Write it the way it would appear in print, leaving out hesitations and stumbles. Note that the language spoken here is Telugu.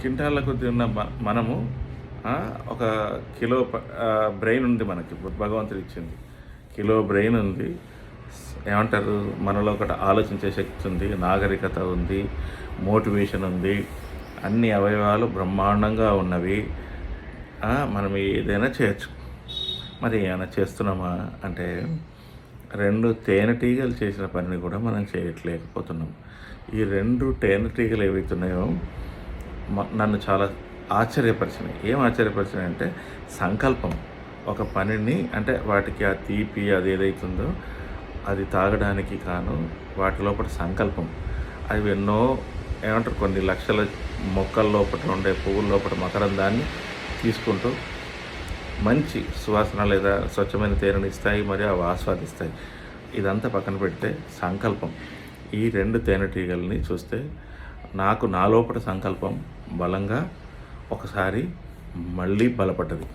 క్వింటాళ్ళ కొద్దీ ఉన్న మనము ఒక కిలో బ్రెయిన్ ఉంది మనకి, భగవంతుడు ఇచ్చింది. కిలో బ్రెయిన్ ఉంది, ఏమంటారు, మనలో ఒకటి ఆలోచించే శక్తి ఉంది, నాగరికత ఉంది, మోటివేషన్ ఉంది, అన్ని అవయవాలు బ్రహ్మాండంగా ఉన్నవి. మనం ఏదైనా చేయొచ్చు. మరి ఏమైనా చేస్తున్నామా అంటే 2 తేనెటీగలు చేసిన పనిని కూడా మనం చేయట్లేకపోతున్నాం. ఈ 2 తేనెటీగలు ఏవైతున్నాయో నన్ను చాలా ఆశ్చర్యపరిచినాయి. ఏం ఆశ్చర్యపరిచినాయి అంటే సంకల్పం. ఒక పనిని అంటే వాటికి ఆ తీపి అది ఏదైతుందో అది తాగడానికి కాను వాటి లోపల సంకల్పం. అవి ఎన్నో ఏమంటారు, కొన్ని లక్షల మొక్కల లోపల ఉండే పువ్వుల లోపల మకరందాన్ని తీసుకుంటూ మంచి సువాసన లేదా స్వచ్ఛమైన తేనెని ఇస్తాయి, మరియు అవి ఆస్వాదిస్తాయి. ఇదంతా పక్కన పెడితే సంకల్పం. ఈ 2 తేనెటీగల్ని చూస్తే నాకు నా లోపల సంకల్పం బలంగా ఒకసారి మళ్ళీ బలపడ్డది.